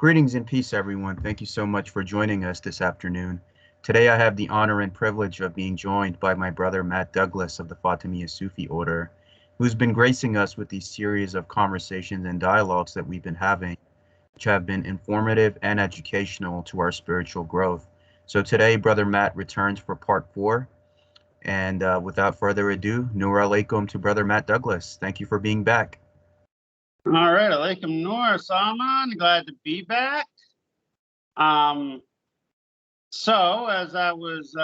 Greetings and peace, everyone. Thank you so much for joining us this afternoon. Today, I have the honor and privilege of being joined by my brother, Matt Douglas of the Fatimiyya Sufi Order, who's been gracing us with these series of conversations and dialogues that we've been having, which have been informative and educational to our spiritual growth. So today, Brother Matt returns for part 4. And without further ado, Nur alaikum to Brother Matt Douglas. Thank you for being back. All right, alaikum Nur, Salman. Glad to be back. So as I was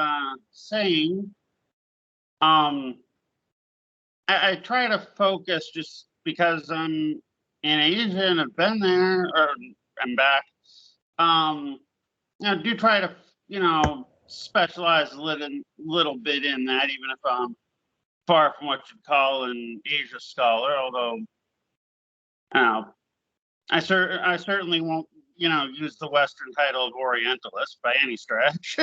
saying, I try to focus just because I'm in Asia and I've been there, or I'm back. I do try to, specialize a little bit in that, even if I'm far from what you'd call an Asia scholar, although I certainly won't, use the Western title of Orientalist by any stretch.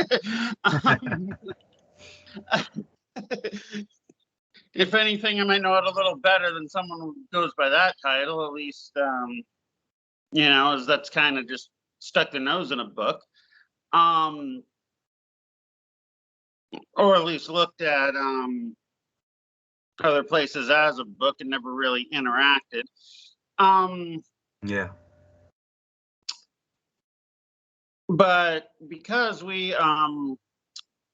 If anything, I might know it a little better than someone who goes by that title, at least, as that's kind of just stuck their nose in a book. Or at least looked at other places as a book and never really interacted. Yeah. But because we of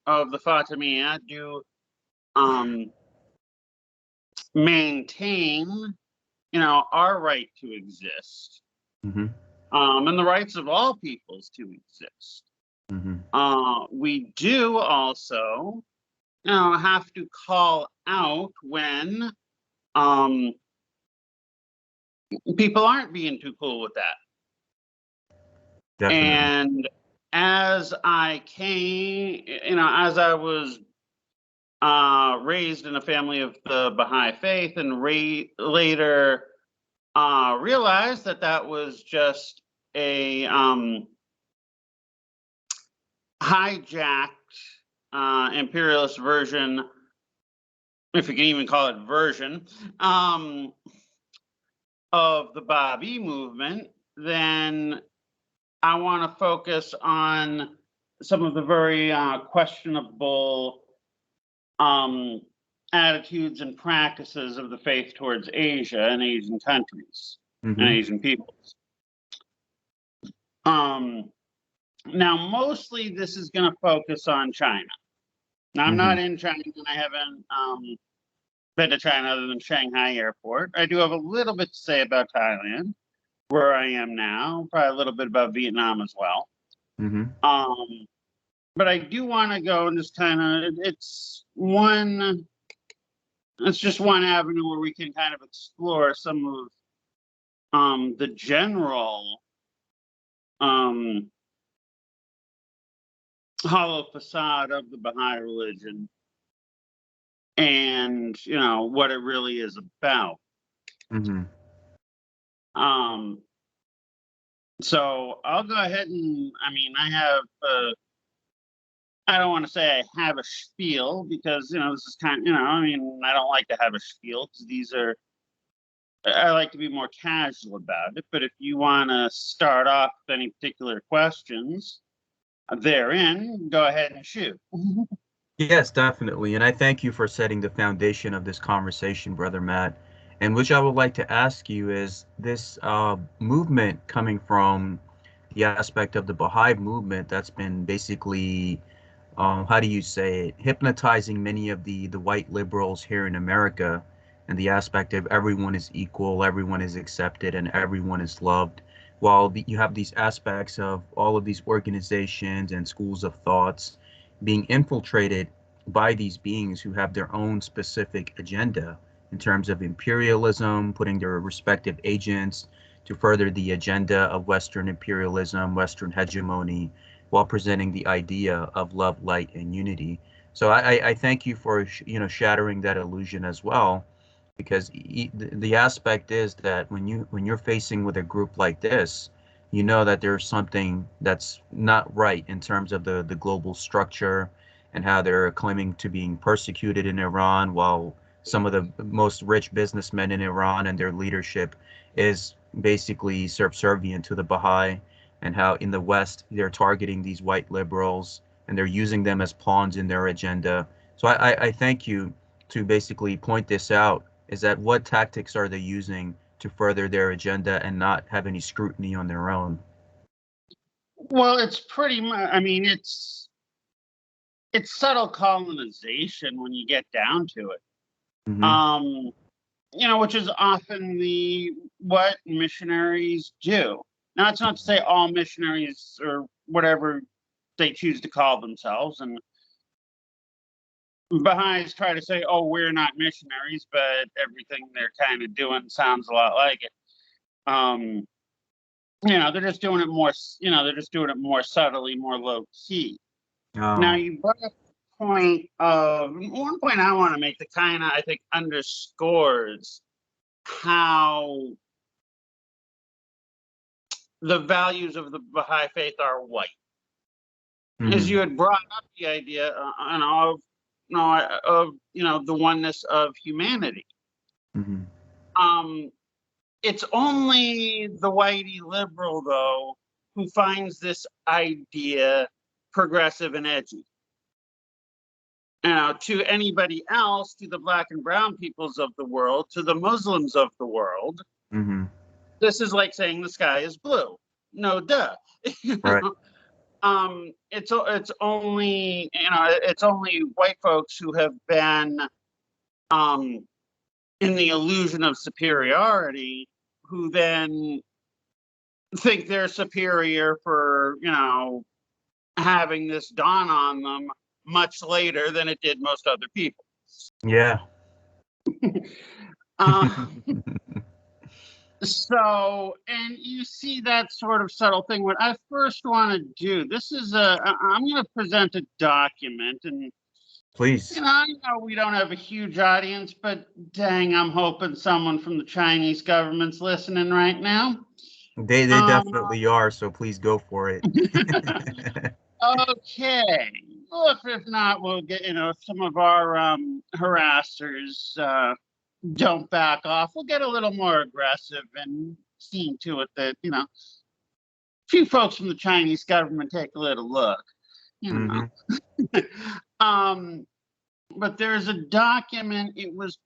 the Fatimiyya do maintain, our right to exist, Mm-hmm. And the rights of all peoples to exist. Mm-hmm. We do also, have to call out when people aren't being too cool with that. Definitely. And as I was raised in a family of the Baha'i faith, and later realized that was just a hijacked imperialist version, if you can even call it version, of the Baha'i movement, then I want to focus on some of the very questionable attitudes and practices of the faith towards Asia and Asian countries, Mm-hmm. and Asian peoples. Now, mostly this is going to focus on China. Now, I'm not in China, and I haven't been to China other than Shanghai Airport. I do have a little bit to say about Thailand, where I am now, probably a little bit about Vietnam as well. Mm-hmm. But I do want to go and just kind of, it's just one avenue where we can kind of explore some of the general hollow facade of the Baha'i religion, and what it really is about. Mm-hmm. So I'll go ahead and I have I don't want to say I have a spiel, because this is kind of, I don't like to have a spiel, because I like to be more casual about it. But if you want to start off with any particular questions therein, go ahead and shoot. Yes, definitely. And I thank you for setting the foundation of this conversation, Brother Matt. And which I would like to ask you is this movement coming from the aspect of the Baha'i movement that's been basically, how do you say it, hypnotizing many of the white liberals here in America, and the aspect of everyone is equal, everyone is accepted, and everyone is loved. While you have these aspects of all of these organizations and schools of thoughts being infiltrated by these beings who have their own specific agenda in terms of imperialism, putting their respective agents to further the agenda of Western imperialism, Western hegemony, while presenting the idea of love, light, and unity. So I thank you for shattering that illusion as well, because the aspect is that when you're facing with a group like this, you know that there's something that's not right in terms of the global structure and how they're claiming to being persecuted in Iran, while some of the most rich businessmen in Iran and their leadership is basically subservient to the Baha'i. and how in the West they're targeting these white liberals and they're using them as pawns in their agenda. So I thank you to basically point this out, is that what tactics are they using to further their agenda and not have any scrutiny on their own? Well, it's pretty much, I mean, it's subtle colonization when you get down to it. Mm-hmm. Which is often what missionaries do. Now, it's not to say all missionaries or whatever they choose to call themselves, and Bahá'ís try to say, "Oh, we're not missionaries," but everything they're kind of doing sounds a lot like it. They're just doing it more. They're just doing it more subtly, more low key. Now, Oh. you brought up the point of one point I want to make that kind of I think underscores how the values of the Baha'i faith are white. As you Mm-hmm. had brought up the idea of the oneness of humanity. Mm-hmm. It's only the whitey liberal, though, who finds this idea progressive and edgy. To anybody else, to the black and brown peoples of the world, to the Muslims of the world, Mm-hmm. this is like saying the sky is blue. No, duh. Right. It's only white folks who have been in the illusion of superiority who then think they're superior for having this dawn on them much later than it did most other people. Yeah. So, and you see that sort of subtle thing. What I first want to do, I'm going to present a document, and Please. I know we don't have a huge audience, but dang, I'm hoping someone from the Chinese government's listening right now. They definitely are, so please go for it. Okay. Well, if not, we'll get, if some of our harassers don't back off, we'll get a little more aggressive and see to it that, a few folks from the Chinese government take a little look, Mm-hmm. But there's a document, it was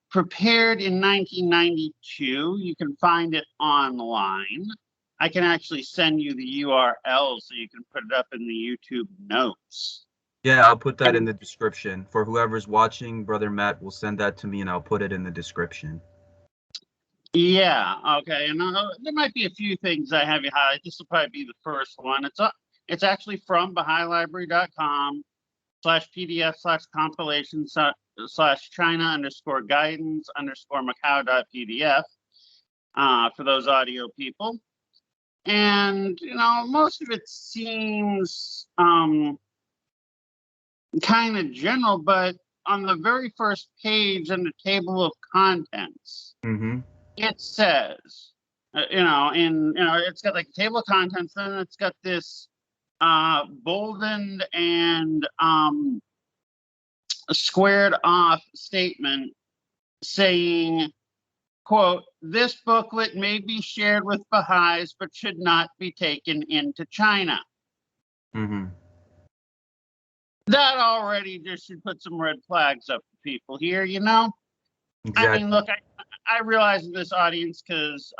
prepared in 1992. You can find it online. I can actually send you the URL so you can put it up in the YouTube notes. Yeah, I'll put that in the description. For whoever's watching, Brother Matt will send that to me and I'll put it in the description. Yeah, okay. And there might be a few things I have you highlight. This will probably be the first one. It's actually from Bahá'íLibrary.com/pdf/China_guidance_Macau.pdf for those audio people. And, most of it seems kind of general, but on the very first page in the table of contents, Mm-hmm. it says, it's got like a table of contents, then it's got this boldened and squared off statement saying, quote, "This booklet may be shared with Bahá'ís, but should not be taken into China." Mm-hmm. That already just should put some red flags up for people here, Exactly. I mean, look, I realize in this audience because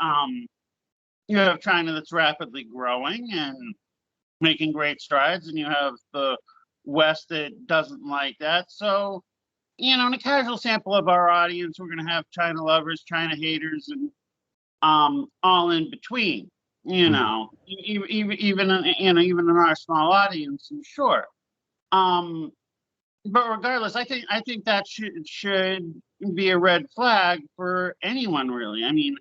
you have China that's rapidly growing and making great strides, and you have the West that doesn't like that. So, in a casual sample of our audience, we're going to have China lovers, China haters, and all in between. Even in our small audience, and sure. But regardless, I think that should be a red flag for anyone, really. I mean,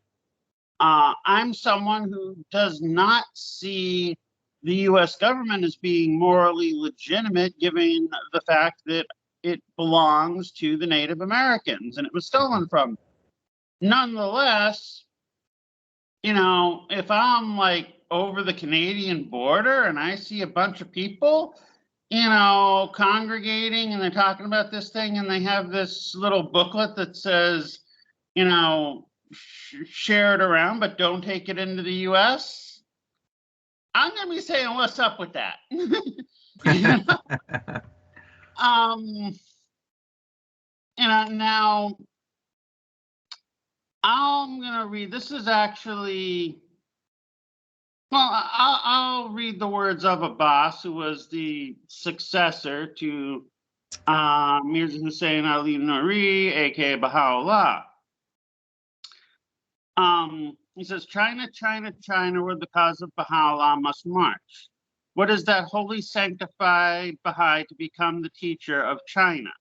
I'm someone who does not see the U.S. government as being morally legitimate, given the fact that it belongs to the Native Americans and it was stolen from. Nonetheless, if I'm like over the Canadian border and I see a bunch of people, congregating and they're talking about this thing and they have this little booklet that says, share it around, but don't take it into the U.S., I'm going to be saying, what's up with that? Now I'm going to read, this is actually, well, I'll read the words of Abbas, who was the successor to Mirza Hussein Ali Nuri, aka Bahá'u'lláh. He says, China, China, China, where the cause of Baha'u'lláh must march. What is that holy sanctified Baha'i to become the teacher of China?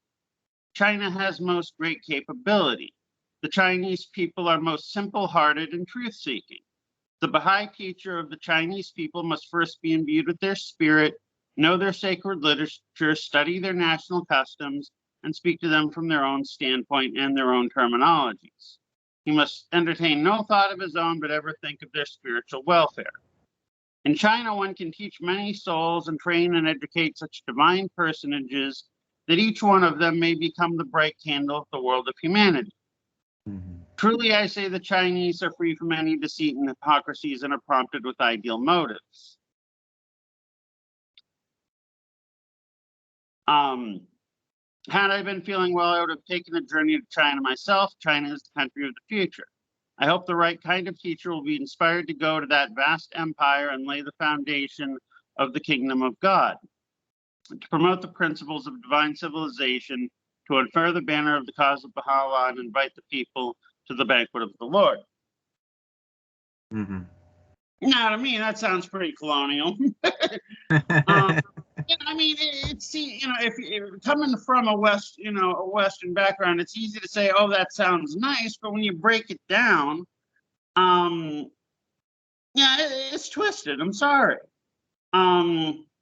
China has most great capability. The Chinese people are most simple-hearted and truth-seeking. The Baha'i teacher of the Chinese people must first be imbued with their spirit, know their sacred literature, study their national customs, and speak to them from their own standpoint and their own terminologies. He must entertain no thought of his own, but ever think of their spiritual welfare. In China, one can teach many souls and train and educate such divine personages that each one of them may become the bright candle of the world of humanity. Truly, I say the Chinese are free from any deceit and hypocrisies and are prompted with ideal motives. Had I been feeling well, I would have taken a journey to China myself. China is the country of the future. I hope the right kind of teacher will be inspired to go to that vast empire and lay the foundation of the kingdom of God, to promote the principles of divine civilization, to unfurl the banner of the cause of Baha'u'lláh, and invite the people to the banquet of the Lord. Now, to me, that sounds pretty colonial. I mean, if you're coming from a Western background, it's easy to say, "Oh, that sounds nice," but when you break it down, it's twisted. I'm sorry.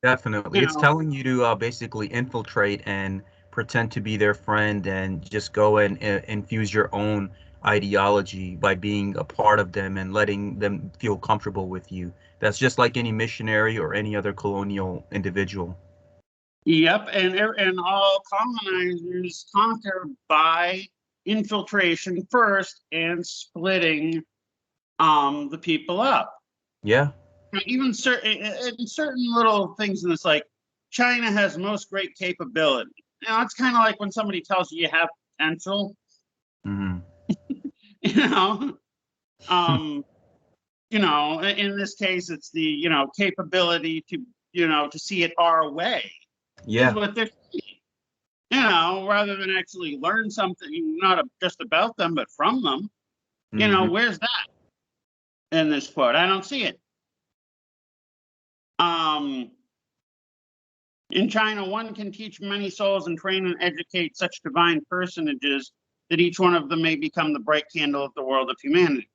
Definitely, it's telling you to basically infiltrate and pretend to be their friend and just go and infuse your own ideology by being a part of them and letting them feel comfortable with you. That's just like any missionary or any other colonial individual. Yep, and all colonizers conquer by infiltration first and splitting the people up. Yeah. Even certain little things in this, like China has most great capability. It's kind of like when somebody tells you have potential. In this case, it's the capability to see it our way. Yeah. Is what they're saying. Rather than actually learn something not just about them but from them. Where's that in this quote? I don't see it. In China, one can teach many souls and train and educate such divine personages that each one of them may become the bright candle of the world of humanity.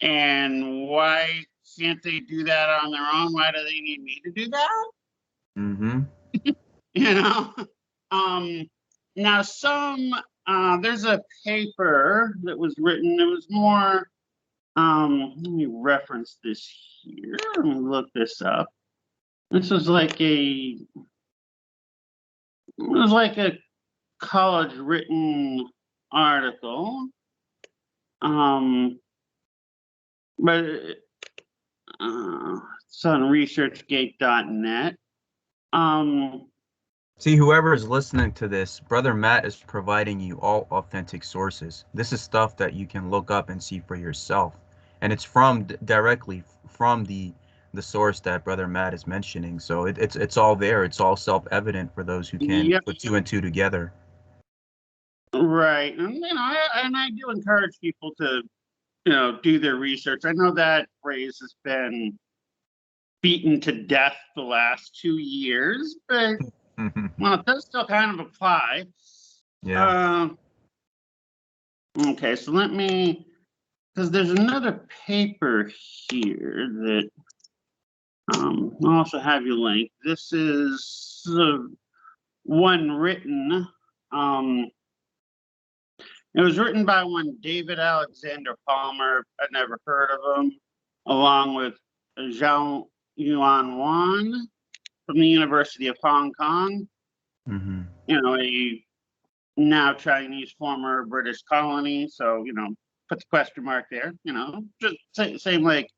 And why can't they do that on their own? Why do they need me to do that? Now there's a paper that was written. It was more. Let me reference this here. Let me look this up. This was like a college written article. But it's on researchgate.net. See, whoever is listening to this, Brother Matt is providing you all authentic sources. This is stuff that you can look up and see for yourself. And it's directly from the source that Brother Matt is mentioning. So it's all there. It's all self-evident for those who can put two and two together. Right. And I do encourage people to do their research. I know that phrase has been beaten to death the last 2 years, but well, it does still kind of apply. Yeah. Okay, so because there's another paper here that I'll also have you link. This is one written. It was written by one David Alexander Palmer. I'd never heard of him, along with Zhao Yuan Wan from the University of Hong Kong. A now Chinese former British colony. So, put the question mark there, just same like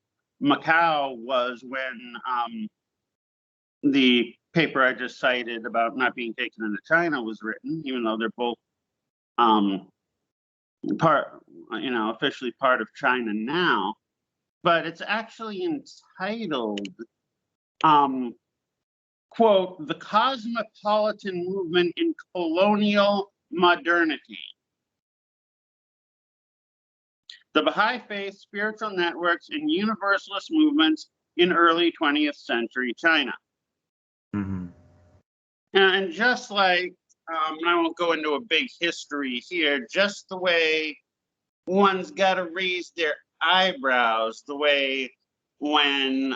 Macau was when the paper I just cited about not being taken into China was written, even though they're both officially part of China now. But it's actually entitled, quote, "The Cosmopolitan Movement in Colonial Modernity. The Baha'i Faith, Spiritual Networks, and Universalist Movements in Early 20th Century China." Mm-hmm. And just like, and I won't go into a big history here, just the way one's got to raise their eyebrows, the way when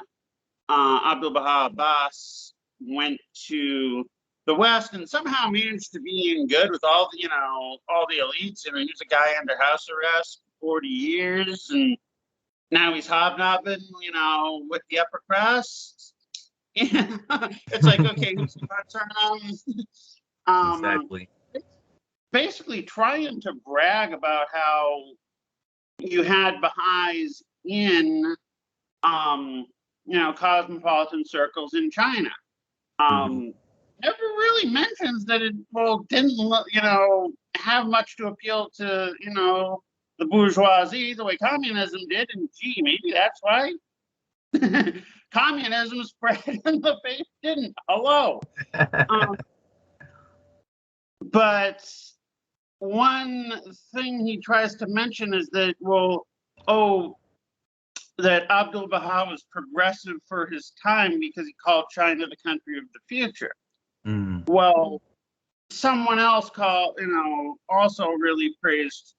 Abdu'l-Baha Abbas went to the West and somehow managed to be in good with all the, all the elites. He was a guy under house arrest for 40 years, and now he's hobnobbing, with the upper crust. It's like, okay, who's the Exactly. Basically trying to brag about how you had Baha'is in, cosmopolitan circles in China. Never really mentions that it didn't, have much to appeal to, the bourgeoisie the way communism did. And gee, maybe that's why communism spread and the faith didn't. Hello. But one thing he tries to mention is that, that Abdu'l-Baha was progressive for his time because he called China the country of the future. Well, someone else also really praised,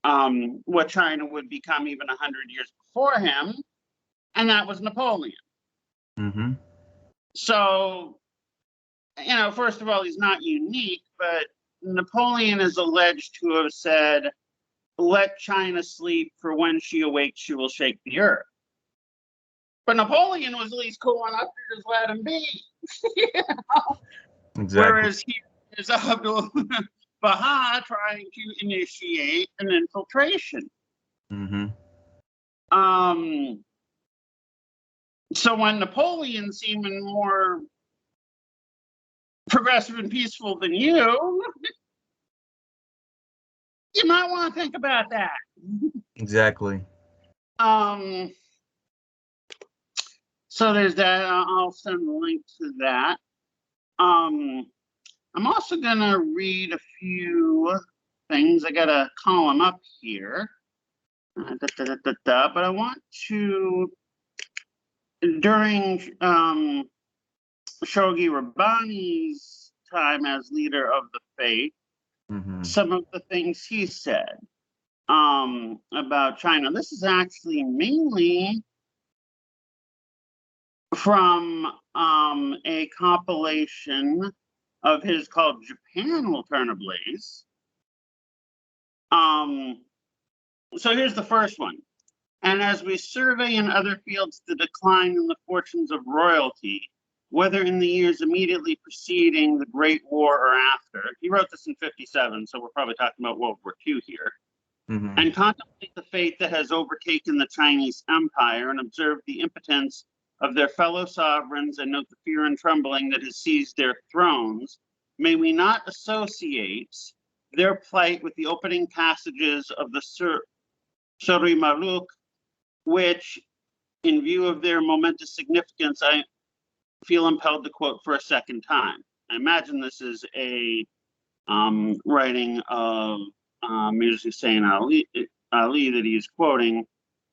what China would become even 100 years before him, and that was Napoleon. So, first of all, he's not unique, but Napoleon is alleged to have said, "Let China sleep, for when she awakes, she will shake the earth." But Napoleon was at least cool enough to just let him be. Exactly. Whereas here is Abdu'l-Baha trying to initiate an infiltration. So when Napoleon seemed more progressive and peaceful than you might want to think about that. Exactly. So there's that. I'll send a link to that. I'm also gonna read a few things. I got a column up here. But I want to, during Shoghi Rabbani's time as leader of the faith, some of the things he said about China. This is actually mainly from a compilation of his called Japan Will Turn Ablaze. So here's the first one. "And as we survey in other fields the decline in the fortunes of royalty, whether in the years immediately preceding the Great War or after," he wrote this in 57, so we're probably talking about World War II here, "and contemplate the fate that has overtaken the Chinese Empire and observe the impotence of their fellow sovereigns and note the fear and trembling that has seized their thrones, may we not associate their plight with the opening passages of the Suri Maluk, which, in view of their momentous significance, I feel impelled to quote for a second time." I imagine this is a writing of Mirza Hussain Ali that he's quoting.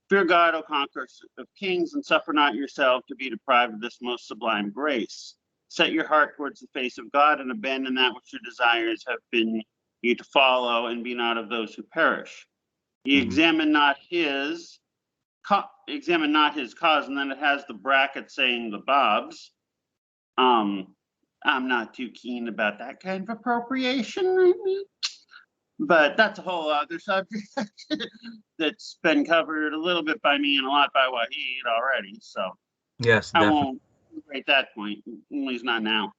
"Fear God, O conquerors of kings, and suffer not yourself to be deprived of this most sublime grace. Set your heart towards the face of God and abandon that which your desires have been you to follow, and be not of those who perish. Ye examine not his cause," and then it has the bracket saying the Babs. I'm not too keen about that kind of appropriation, but that's a whole other subject that's been covered a little bit by me and a lot by Wahid already. So yes, I definitely. won't rate that point, at least not now.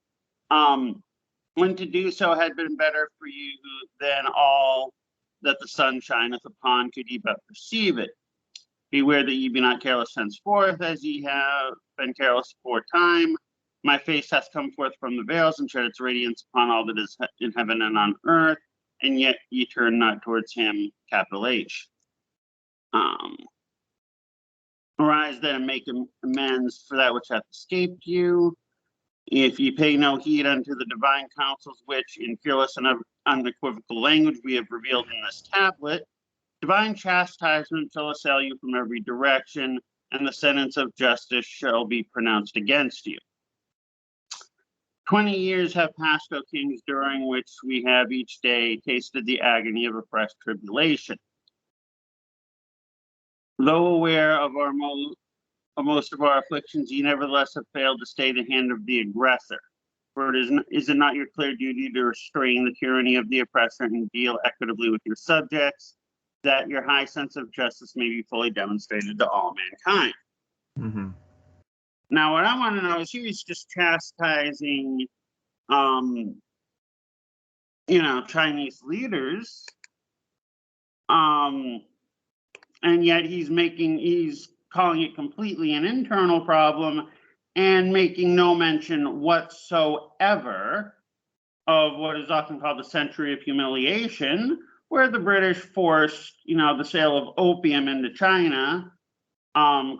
"When to do so had been better for you than all that the sun shineth upon could ye but perceive it. Beware that ye be not careless henceforth, as ye have been careless aforetime. My face hath come forth from the veils and shed its radiance upon all that is in heaven and on earth, and yet ye turn not towards him, capital H. Arise then and make amends for that which hath escaped you. If ye pay no heed unto the divine counsels which, in fearless and unequivocal language, we have revealed in this tablet, divine chastisement shall assail you from every direction, and the sentence of justice shall be pronounced against you. 20 years have passed, O kings, during which we have each day tasted the agony of a fresh tribulation. Though aware of most of our afflictions, ye nevertheless have failed to stay the hand of the aggressor. For is it not your clear duty to restrain the tyranny of the oppressor and deal equitably with your subjects, that your high sense of justice may be fully demonstrated to all mankind? Mm-hmm. Now, what I want to know is he's just chastising, Chinese leaders, and yet he's calling it completely an internal problem and making no mention whatsoever of what is often called the century of humiliation, where the British forced, the sale of opium into China,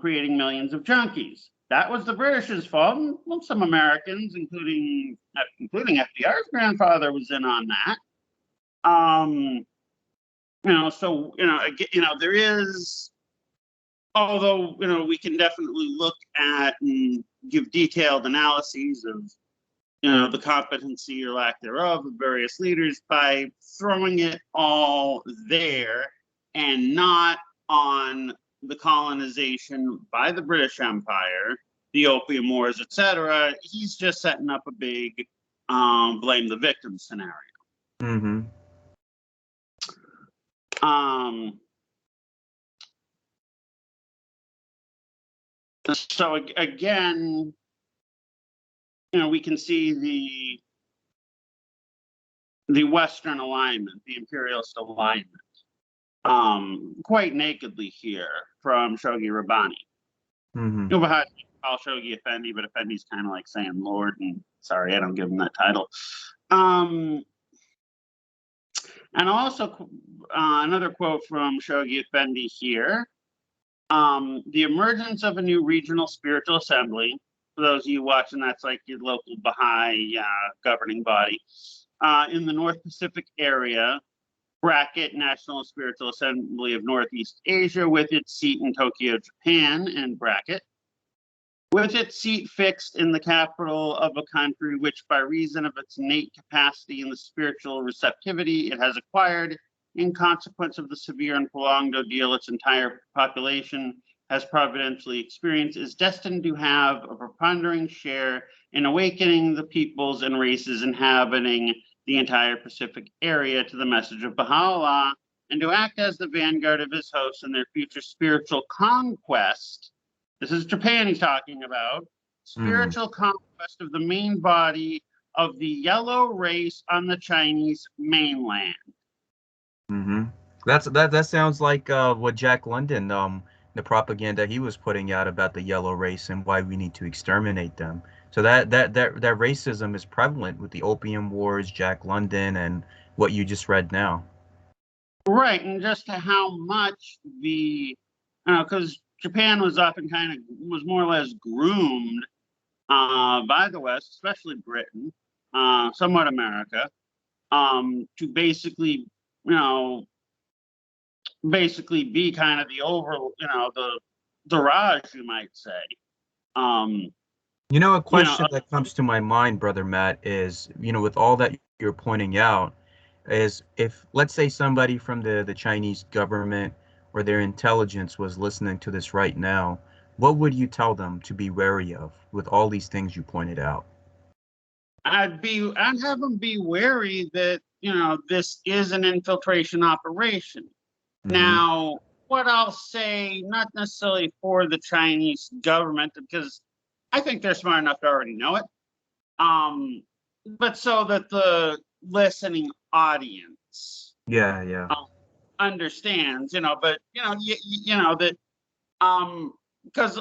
creating millions of junkies. That was the British's fault. Well, some Americans, including FDR's grandfather, was in on that. There is, although, we can definitely look at and give detailed analyses of, the competency or lack thereof of various leaders by throwing it all there and not on the colonization by the British Empire, the Opium Wars, etc. He's just setting up a big blame the victim scenario. Mm-hmm. So again, we can see the Western alignment, the imperialist alignment, quite nakedly here from Shoghi Rabbani. Mm-hmm. Bahá'ís call Shoghi Effendi, but Effendi's kind of like saying Lord, and sorry, I don't give him that title. And also another quote from Shoghi Effendi here. The emergence of a new regional spiritual assembly, for those of you watching, that's like your local Baha'i governing body, in the North Pacific area, bracket National Spiritual Assembly of Northeast Asia, with its seat in Tokyo, Japan, and bracket, with its seat fixed in the capital of a country which, by reason of its innate capacity and the spiritual receptivity it has acquired, in consequence of the severe and prolonged ordeal its entire population has providentially experienced, is destined to have a preponderating share in awakening the peoples and races inhabiting the entire Pacific area to the message of Baha'u'lláh, and to act as the vanguard of his hosts in their future spiritual conquest. This is Japan he's talking about. Spiritual conquest of the main body of the yellow race on the Chinese mainland. Mm-hmm. That sounds like what Jack London, the propaganda he was putting out about the yellow race and why we need to exterminate them. So that racism is prevalent with the Opium Wars, Jack London, and what you just read now. Right, and just to how much because Japan was often was more or less groomed by the West, especially Britain, somewhat America, to basically be kind of the Raj, you might say. A question that comes to my mind, Brother Matt, is, with all that you're pointing out, is if, let's say, somebody from the Chinese government or their intelligence was listening to this right now, what would you tell them to be wary of with all these things you pointed out? I'd have them be wary that, this is an infiltration operation. Mm-hmm. Now, what I'll say, not necessarily for the Chinese government, because I think they're smart enough to already know it, but so that the listening audience, yeah, understands, but that because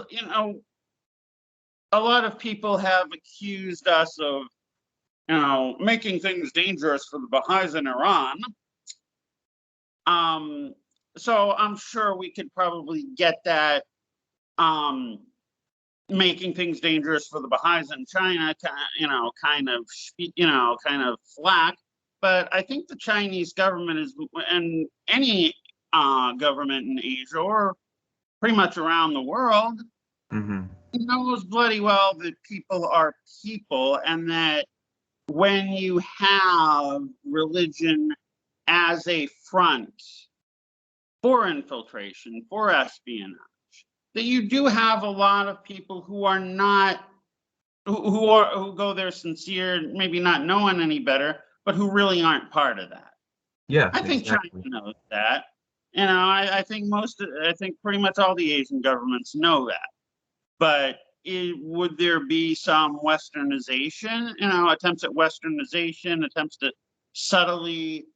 a lot of people have accused us of making things dangerous for the Baha'is in Iran. So I'm sure we could probably get that making things dangerous for the Baha'is in China, kind of flack. But I think the Chinese government is, and any government in Asia or pretty much around the world, knows bloody well that people are people, and that when you have religion as a front for infiltration, for espionage, that you do have a lot of people who are not, who go there sincere, maybe not knowing any better, but who really aren't part of that. Yeah, I think exactly. China knows that. I think pretty much all the Asian governments know that. But would there be some westernization, attempts at westernization, attempts to subtly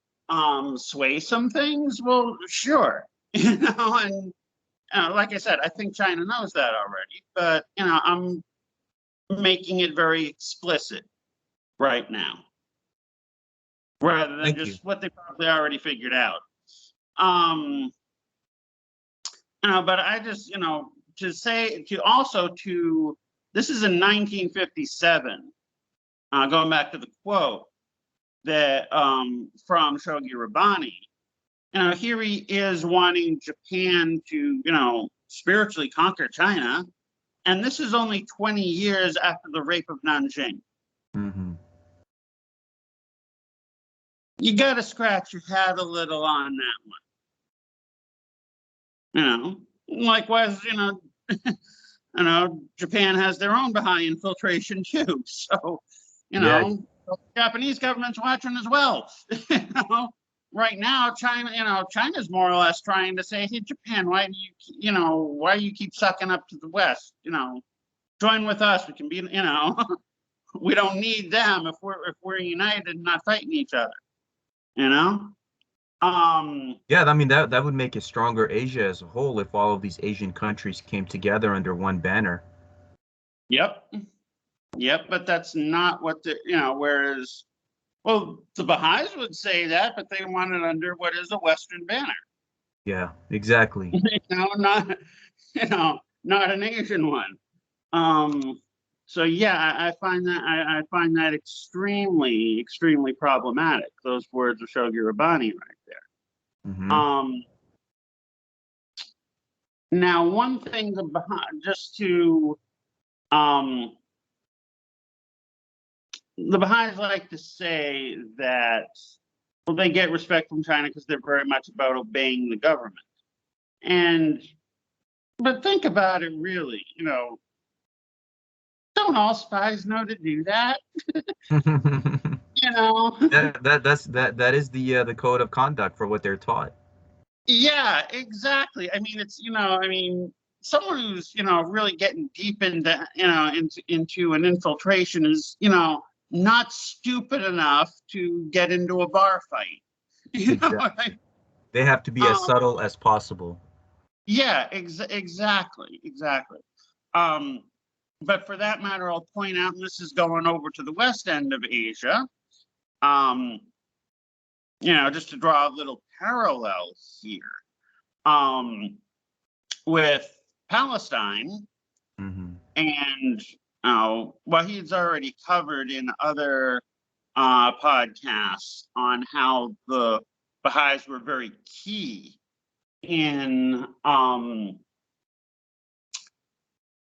sway some things? Well, sure. And like I said, I think China knows that already, but I'm making it very explicit right now, rather than just what they probably already figured out. But I just, this is in 1957, going back to the quote that from Shoghi Rabbani. Here he is wanting Japan to, spiritually conquer China. And this is only 20 years after the Rape of Nanjing. You got to scratch your head a little on that one. Likewise, Japan has their own Baha'i infiltration too. So, the Japanese government's watching as well. Right now, China's more or less trying to say, hey, Japan, why do you keep sucking up to the West? Join with us. We can be, we don't need them if we're united and not fighting each other. Yeah, I mean that would make a stronger Asia as a whole if all of these Asian countries came together under one banner. Yep, but that's not what whereas, well, the Baha'is would say that, but they want it under what is a Western banner. Yeah, exactly. Not an Asian one. So yeah, I find that extremely, extremely problematic. Those words of Shoghi Rabbani right there. Now, one thing just to the Baha'is like to say that, well, they get respect from China because they're very much about obeying the government. But think about it really, don't all spies know to do that? That is the code of conduct for what they're taught. Yeah, exactly. I mean, it's someone who's really getting deep into into an infiltration is not stupid enough to get into a bar fight. Exactly. They have to be as subtle as possible. Yeah, exactly. But for that matter, I'll point out, and this is going over to the west end of Asia, just to draw a little parallel here, with Palestine, and what he's already covered in other podcasts on how the Baha'is were very key in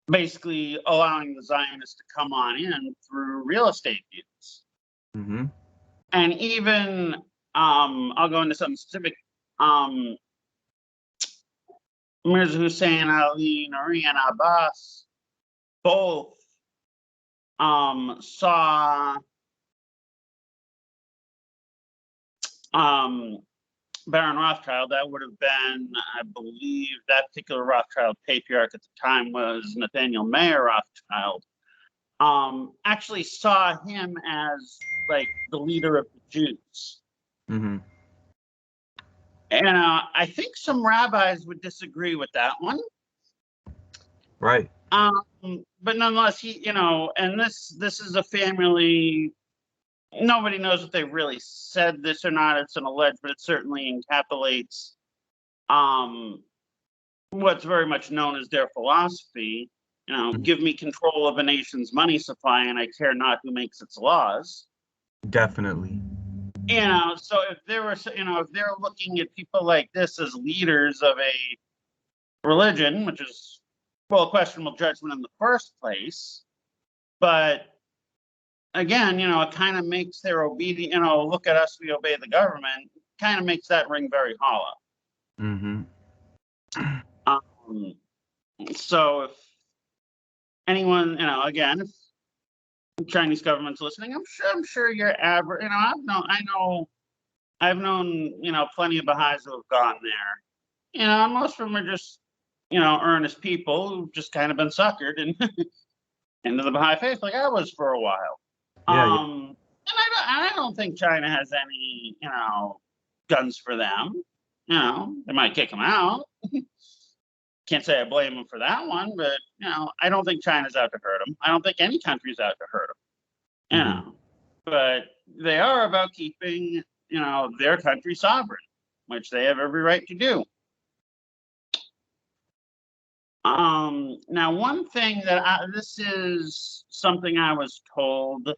basically allowing the Zionists to come on in through real estate deals. And even, I'll go into something specific, Mirza Hussein Ali, Nuri, and Abbas both saw Baron Rothschild. That would have been, I believe, that particular Rothschild patriarch at the time was Nathaniel Mayer Rothschild. Actually saw him as like the leader of the Jews. And I think some rabbis would disagree with that one. Right. But nonetheless, and this is a family. Nobody knows if they really said this or not. It's an alleged, but it certainly encapsulates what's very much known as their philosophy. Give me control of a nation's money supply, and I care not who makes its laws. Definitely. So if they're looking at people like this as leaders of a religion, which is, well, a questionable judgment in the first place, but again, it kind of makes their obedience, look at us, we obey the government, kind of makes that ring very hollow. Mm-hmm. So if anyone, again, if the Chinese government's listening, I'm sure your average, I've known, plenty of Baha'is who have gone there. And most of them are just, earnest people who've just kind of been suckered into the Baha'i faith, like I was for a while. Yeah, And I don't think China has any, guns for them. They might kick them out. Can't say I blame them for that one, but I don't think China's out to hurt them. I don't think any country's out to hurt them. But they are about keeping, their country sovereign, which they have every right to do. Now, one thing that this is something I was told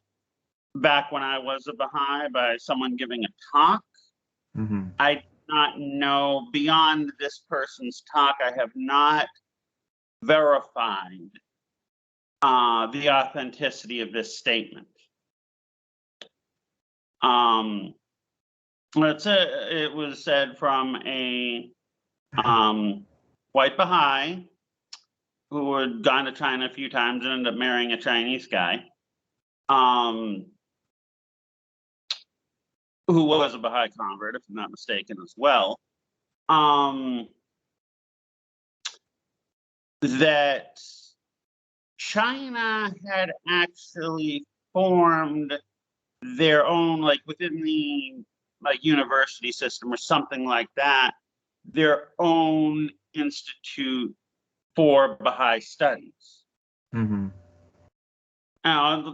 back when I was a Baha'i by someone giving a talk. I do not know, beyond this person's talk, I have not verified the authenticity of this statement. It was said from a white Baha'i who had gone to China a few times and ended up marrying a Chinese guy, who was a Baha'i convert, if I'm not mistaken, as well. That China had actually formed their own, like within the university system or something like that, their own institute for Baha'i studies.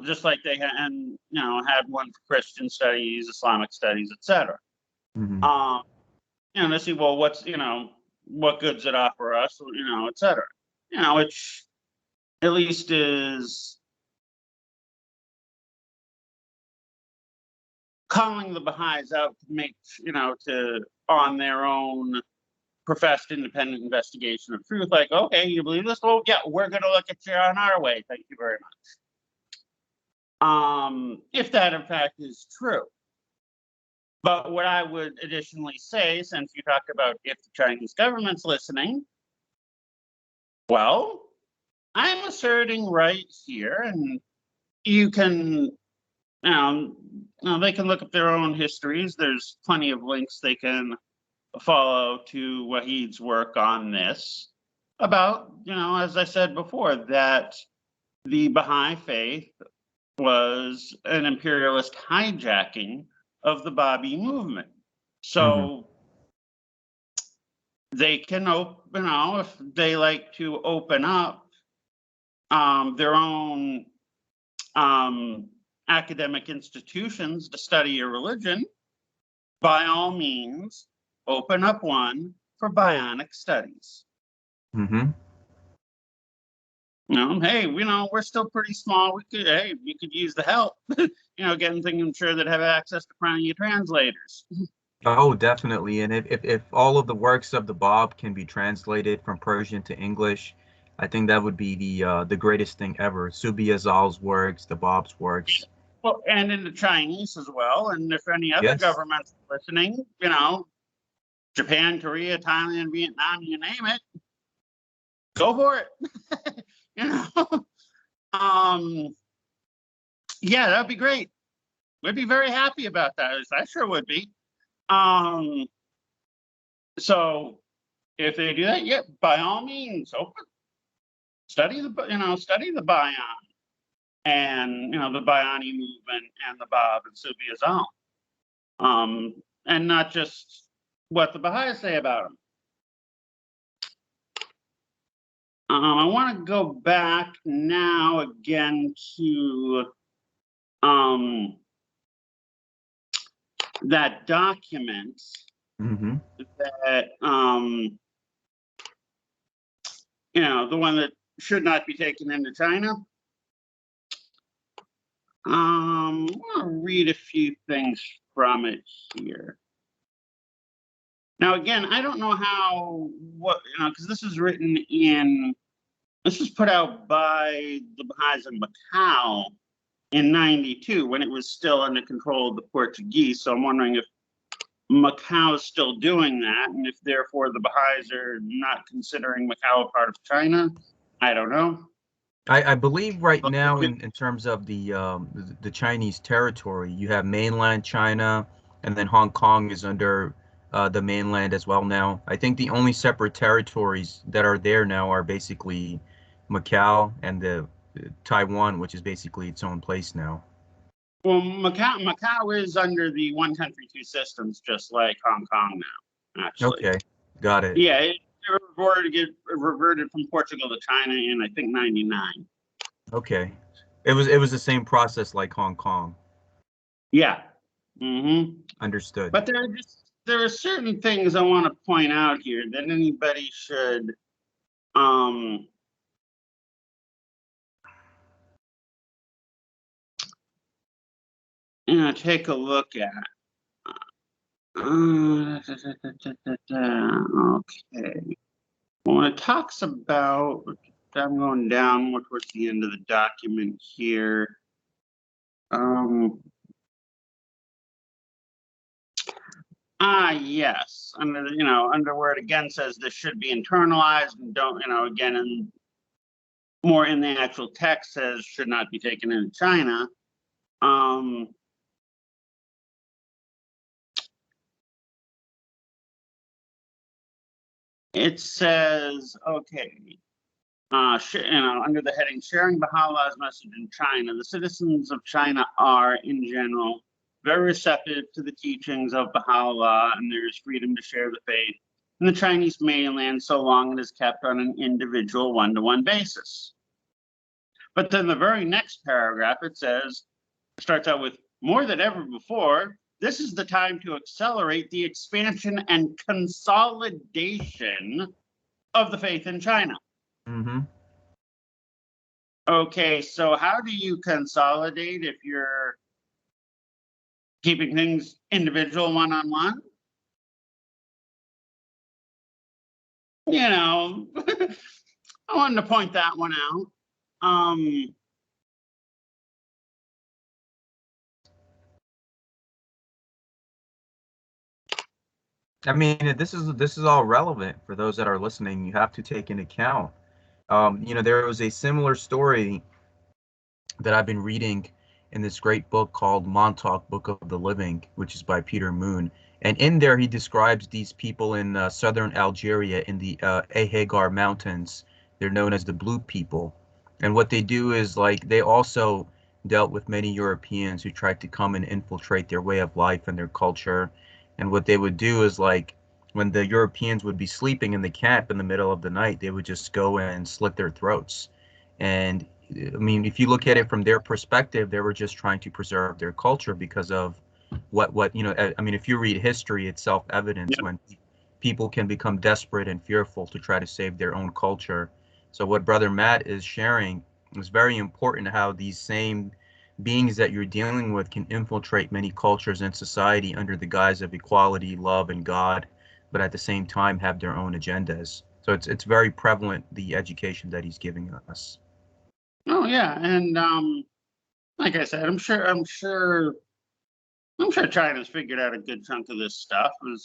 Just like they had, had one for Christian studies, Islamic studies, etc. They see, well, what's, what goods it offer us, etc. Which at least is calling the Baha'is out to make, on their own professed independent investigation of truth, like, okay, you believe this? Well, yeah, we're going to look at you on our way. Thank you very much. If that, in fact, is true. But what I would additionally say, since you talked about if the Chinese government's listening, well, I'm asserting right here, and you can, they can look up their own histories. There's plenty of links they can follow to Wahid's work on this about, as I said before, that the Baha'i faith was an imperialist hijacking of the Babi movement. So they can open, if they like to open up their own academic institutions to study a religion, by all means, open up one for bionic studies. Hey, we're still pretty small. We could use the help, getting things, I'm sure, that have access to plenty translators. Oh, definitely. And if all of the works of the Bab can be translated from Persian to English, I think that would be the greatest thing ever. Subi Azal's works, the Bab's works. Well, and into Chinese as well. And if any other governments are listening, Japan, Korea, Thailand, Vietnam, you name it, go for it. Yeah, that'd be great. We'd be very happy about that. I sure would be. So if they do that, yeah, by all means, study the Bayan and the Bayani movement and the Bab and Subi Azal. And not just what the Bahá'ís say about him. I want to go back now again to that document that you know, the one that should not be taken into China. I want to read a few things from it here. Now, again, I don't know because this was written this was put out by the Bahá'ís in Macau in '92 when it was still under control of the Portuguese. So I'm wondering if Macau is still doing that, and if therefore the Bahá'ís are not considering Macau a part of China. I don't know. I believe right now in terms of the Chinese territory, you have mainland China, and then Hong Kong is under the mainland as well now. I think the only separate territories that are there now are basically Macau and the Taiwan, which is basically its own place now. Well, Macau is under the one country, two systems, just like Hong Kong now, actually. Okay, got it. Yeah, it reverted from Portugal to China in, I think, '99. Okay. It was the same process like Hong Kong. Yeah. Understood. But there are certain things I want to point out here that anybody should take a look at. Okay. When it talks about, I'm going down more towards the end of the document here. Yes, under where it again says this should be internalized and don't, again, and more in the actual text says should not be taken into China. It says, okay, under the heading sharing Baha'u'llah's message in China, the citizens of China are, in general, very receptive to the teachings of Baha'u'lláh, and there is freedom to share the faith in the Chinese mainland so long it is kept on an individual one-to-one basis. But then the very next paragraph, it starts out with, more than ever before, this is the time to accelerate the expansion and consolidation of the faith in China. Okay, so how do you consolidate if you're keeping things individual, one-on-one? I wanted to point that one out. I mean, this is all relevant for those that are listening. You have to take into account. There was a similar story that I've been reading in this great book called Montauk, Book of the Living, which is by Peter Moon. And in there, he describes these people in southern Algeria in the Ahagar Mountains. They're known as the Blue People. And what they do is, like, they also dealt with many Europeans who tried to come and infiltrate their way of life and their culture. And what they would do is, like, when the Europeans would be sleeping in the camp in the middle of the night, they would just go and slit their throats. And I mean, if you look at it from their perspective, they were just trying to preserve their culture because of what I mean, if you read history, it's self-evident when people can become desperate and fearful to try to save their own culture. So what Brother Matt is sharing is very important, how these same beings that you're dealing with can infiltrate many cultures and society under the guise of equality, love, and God, but at the same time have their own agendas. So it's very prevalent, the education that he's giving us. Oh yeah, and like I said, I'm sure China's figured out a good chunk of this stuff. And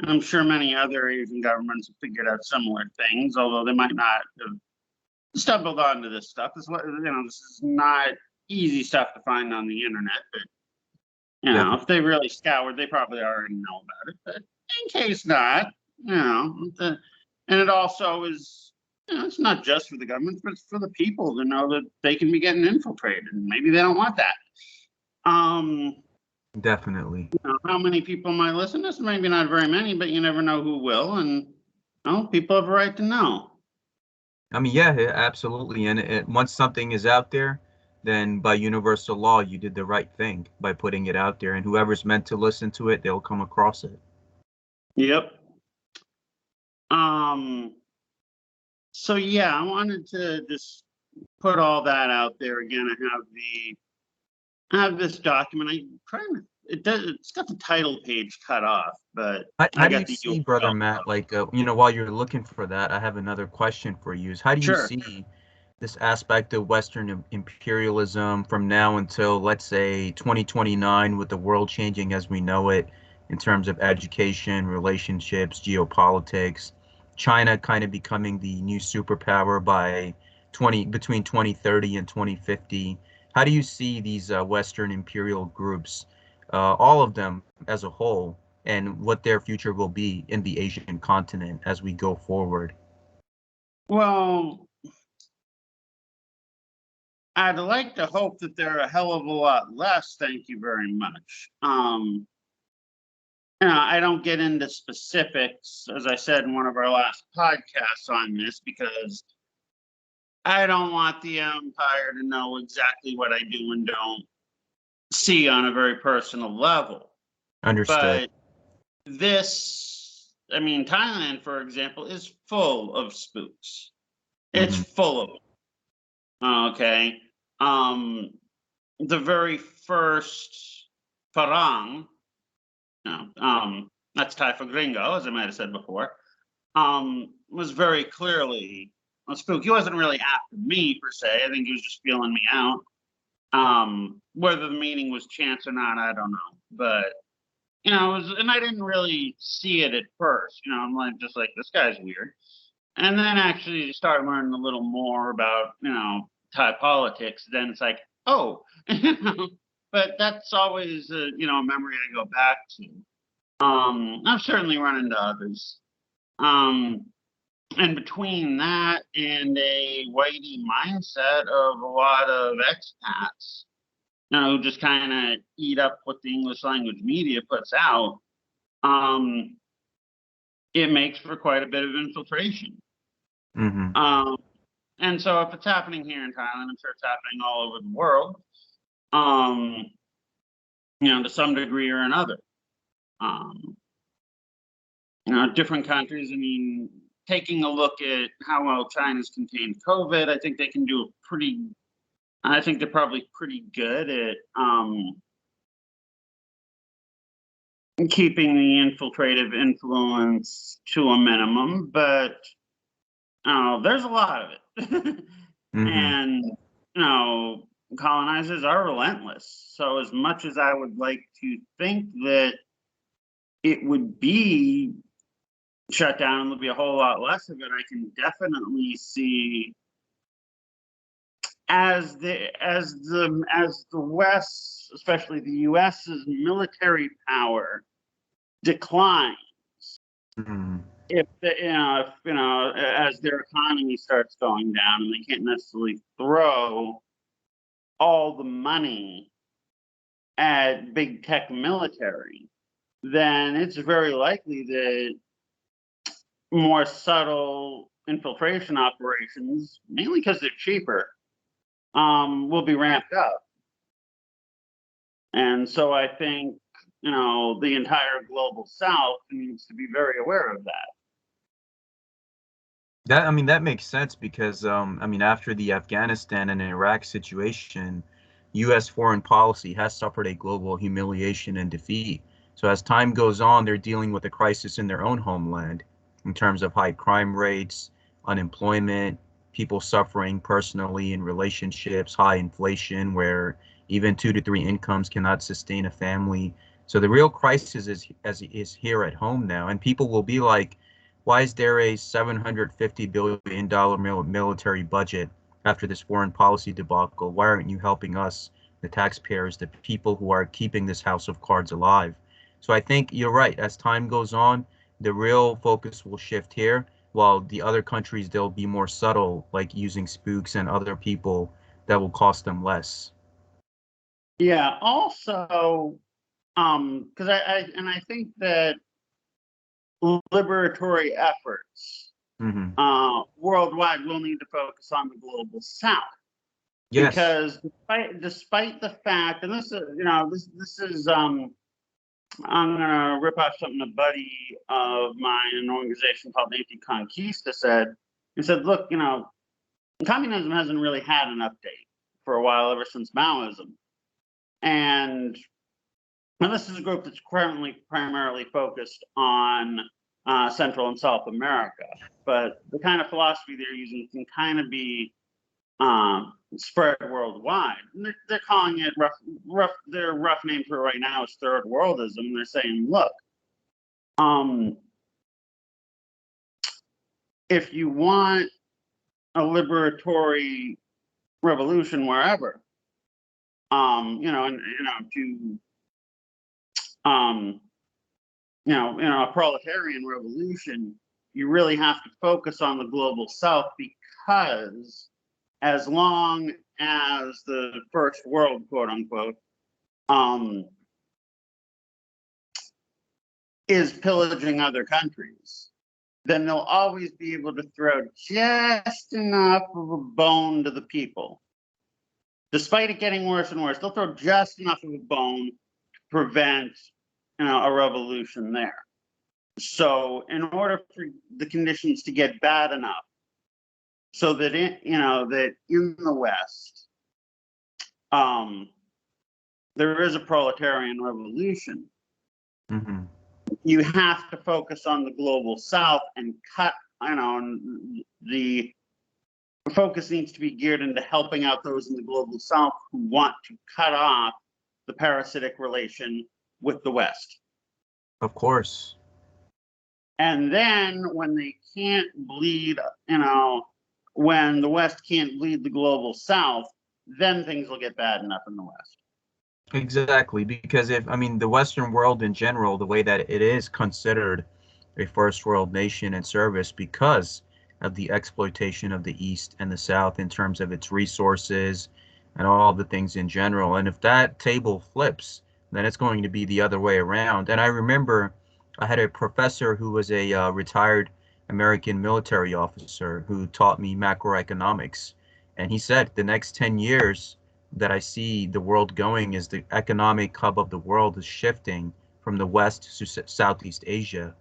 I'm sure many other Asian governments have figured out similar things, although they might not have stumbled onto this stuff. This is not easy stuff to find on the internet, but if they really scoured, they probably already know about it. But in case not, and it also is, it's not just for the government, but it's for the people to know that they can be getting infiltrated, and maybe they don't want that. Definitely. How many people might listen to this? Maybe not very many, but you never know who will. And people have a right to know. I mean, yeah, absolutely. And once something is out there, then by universal law, you did the right thing by putting it out there. And whoever's meant to listen to it, they'll come across it. Yep. So yeah, I wanted to just put all that out there again. I have this document. I'm trying to. It's got the title page cut off, but How I do you got the see, Brother URL. Matt, like, while you're looking for that, I have another question for you. Is how do you Sure. see this aspect of Western imperialism from now until, let's say, 2029, with the world changing as we know it in terms of education, relationships, geopolitics, China kind of becoming the new superpower by between 2030 and 2050? How do you see these Western imperial groups, all of them as a whole, and what their future will be in the Asian continent as we go forward? Well, I'd like to hope that they're a hell of a lot less. Thank you very much. I don't get into specifics, as I said in one of our last podcasts on this, because I don't want the empire to know exactly what I do and don't see on a very personal level. Understood. But Thailand, for example, is full of spooks. It's Hmm. full of them. Okay. The very first Farang, that's Thai for gringo, as I might have said before, was very clearly a spook. He wasn't really after me per se. I think he was just feeling me out. Whether the meaning was chance or not, I don't know. But it was, and I didn't really see it at first. I'm like, just like, this guy's weird. And then actually start learning a little more about Thai politics. Then it's like, oh, but that's always a memory I go back to. I've certainly run into others. And between that and a whitey mindset of a lot of expats, who just kind of eat up what the English language media puts out, it makes for quite a bit of infiltration. Hmm. And so if it's happening here in Thailand, I'm sure it's happening all over the world, to some degree or another. Different countries, taking a look at how well China's contained COVID, I think they're probably pretty good at keeping the infiltrative influence to a minimum, but there's a lot of it. Hmm. And colonizers are relentless. So as much as I would like to think that it would be shut down and there'll be a whole lot less of it, I can definitely see as the West, especially the US's military power declines, Hmm. if as their economy starts going down and they can't necessarily throw all the money at big tech military, then it's very likely that more subtle infiltration operations, mainly because they're cheaper, will be ramped up. And so I think, the entire global South needs to be very aware of that. That makes sense because after the Afghanistan and Iraq situation, U.S. foreign policy has suffered a global humiliation and defeat. So as time goes on, they're dealing with a crisis in their own homeland in terms of high crime rates, unemployment, people suffering personally in relationships, high inflation, where even 2 to 3 incomes cannot sustain a family. So the real crisis is here at home now, and people will be like, why is there a $750 billion military budget after this foreign policy debacle? Why aren't you helping us, the taxpayers, the people who are keeping this house of cards alive? So I think you're right. As time goes on, the real focus will shift here, while the other countries, they'll be more subtle, like using spooks and other people that will cost them less. Yeah. Also, because I think that liberatory efforts worldwide will need to focus on the global south. Yes. Because despite the fact, and this is, this is, I'm gonna rip off something a buddy of mine, an organization called Anti-Conquest, said. He said, look, communism hasn't really had an update for a while, ever since Maoism. And this is a group that's currently primarily focused on Central and South America. But the kind of philosophy they're using can kind of be spread worldwide. And they're calling it their rough name for it right now is third worldism. They're saying, look, if you want a liberatory revolution wherever, a proletarian revolution, you really have to focus on the global south, because as long as the first world, quote unquote, is pillaging other countries, then they'll always be able to throw just enough of a bone to the people. Despite it getting worse and worse, they'll throw just enough of a bone to prevent, a revolution there. So in order for the conditions to get bad enough, so that that in the West, there is a proletarian revolution, you have to focus on the global south and cut, the focus needs to be geared into helping out those in the global south who want to cut off the parasitic relation with the West. Of course. And then when they can't bleed, when the West can't bleed the global south, then things will get bad enough in the West. Exactly, because the Western world in general, the way that it is considered a first world nation and service because of the exploitation of the East and the South in terms of its resources and all the things in general. And if that table flips, then it's going to be the other way around. And I remember I had a professor who was a retired American military officer who taught me macroeconomics. And he said the next 10 years that I see the world going is the economic hub of the world is shifting from the West to Southeast Asia,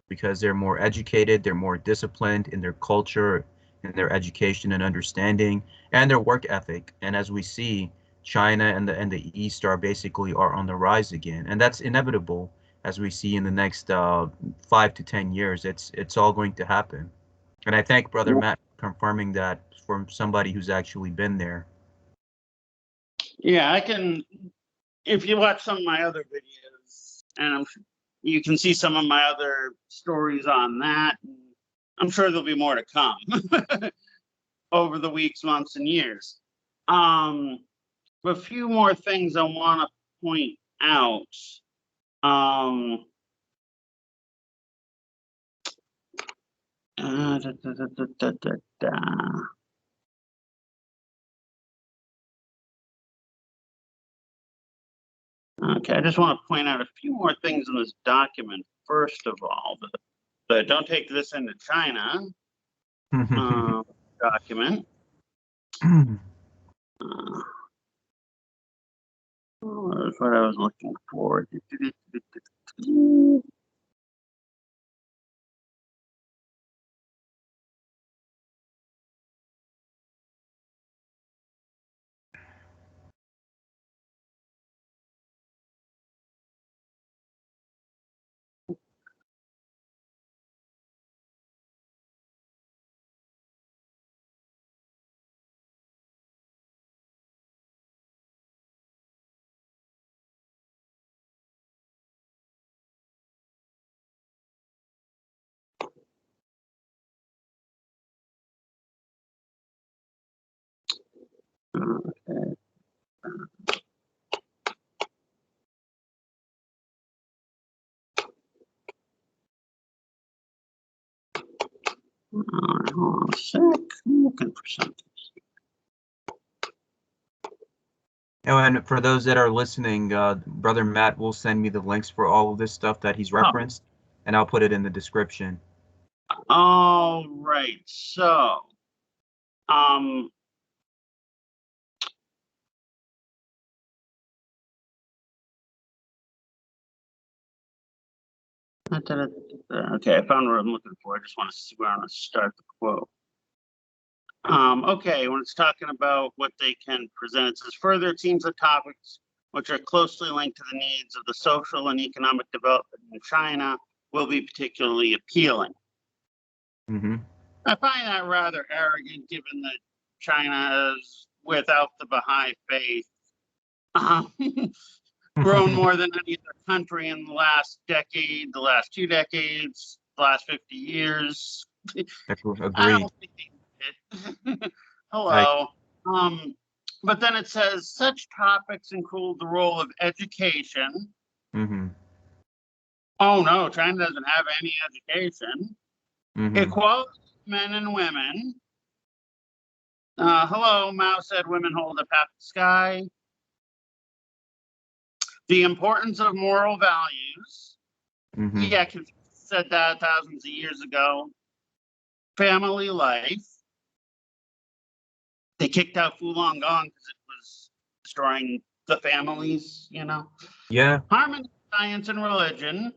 because they're more educated, they're more disciplined in their culture, in their education and understanding, and their work ethic. And as we see, China and the East are on the rise again, and that's inevitable. As we see in the next 5 to 10 years, it's all going to happen. And I thank Brother Matt for confirming that from somebody who's actually been there. Yeah, I can. If you watch some of my other videos, and you can see some of my other stories on that. I'm sure there'll be more to come over the weeks, months, and years. A few more things I want to point out. Okay, I just want to point out a few more things in this document. First of all, but don't take this into China document. That's what I was looking for. Okay. All right, hold on a sec. I'm looking for something. Oh, and for those that are listening, Brother Matt will send me the links for all of this stuff that he's Oh, referenced, and I'll put it in the description. all right. So, um, okay, I found what I'm looking for. I just want to see where I'm going to start the quote. Okay, when it's talking about what they can present, it says further, it seems the topics which are closely linked to the needs of the social and economic development in China will be particularly appealing. Mm-hmm. I find that rather arrogant, given that China is, without the Baha'i faith, grown more than any other country in the last decade, the last 2 decades, the last 50 years. I Agreed. don't think they did. I. Hello. But then it says such topics include the role of education. Mm-hmm. Oh no, China doesn't have any education. Mm-hmm. Equality of men and women. Hello, Mao said women hold up half the sky. The importance of moral values. Mm-hmm. Yeah, Confucius said that thousands of years ago. Family life. They kicked out Falun Gong because it was destroying the families, you know. Yeah. Harmony, science, and religion.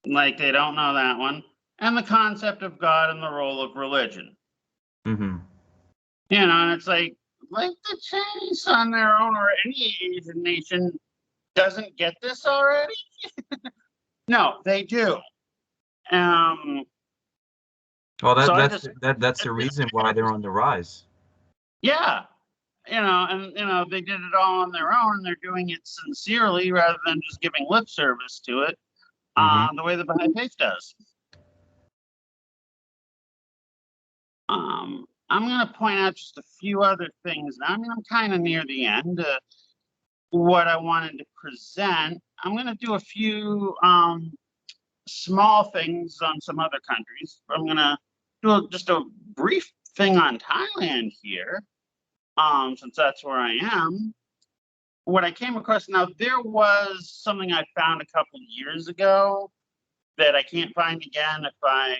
Like they don't know that one. And the concept of God and the role of religion. Mm-hmm. You know, and it's like the Chinese on their own or any Asian nation doesn't get this already. No, they do. Um, Well, so I just, that's the reason why they're on the rise. yeah, they did it all on their own, and they're doing it sincerely rather than just giving lip service to it, Mm-hmm. the way the Baha'i faith does. I'm going to point out just a few other things now. I mean, I'm kind of near the end. What I wanted to present, I'm going to do a few small things on some other countries. I'm going to do just a brief thing on Thailand here, since that's where I am. What I came across, now there was something I found a couple years ago that I can't find again. If I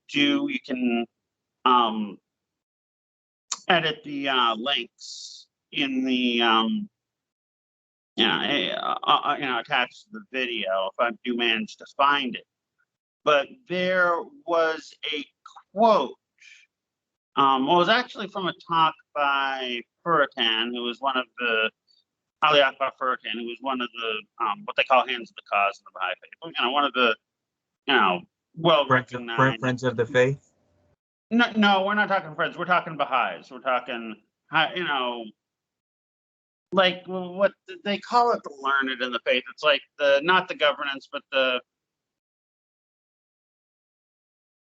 do, you can edit the links in the attached to the video if I do manage to find it. But there was a quote. It was actually from a talk by Furatan, who was one of the Ali Akbar Furatan, who was one of the what they call hands of the cause of the Baha'i faith. You know, one of the well recognized Friends of the faith. No, we're not talking friends. We're talking Baha'is. We're talking like what they call it, the learned in the faith. It's like not the governance, but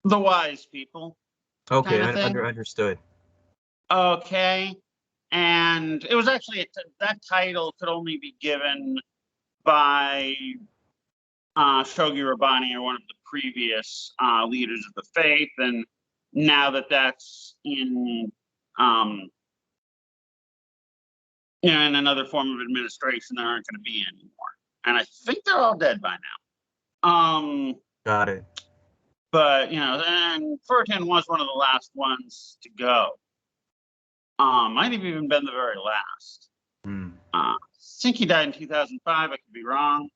the wise people Okay, kind of thing. understood. Okay. And it was actually that title could only be given by Shoghi Rabbani, or one of the previous leaders of the faith. And now that that's in in another form of administration, there aren't going to be anymore. And I think they're all dead by now. Got it. But and Furatan was one of the last ones to go. Might have even been the very last. I think he died in 2005. I could be wrong.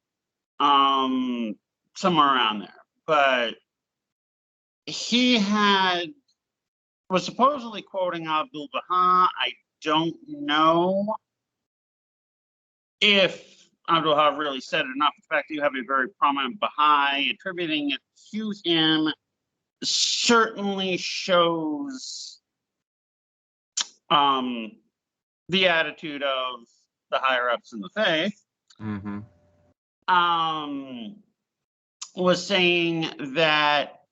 Somewhere around there. But he was supposedly quoting Abdul Baha. I don't know if Abdul Baha really said it enough. The fact that you have a very prominent Baha'i attributing it to him certainly shows the attitude of the higher ups in the faith. Mm-hmm. Was saying that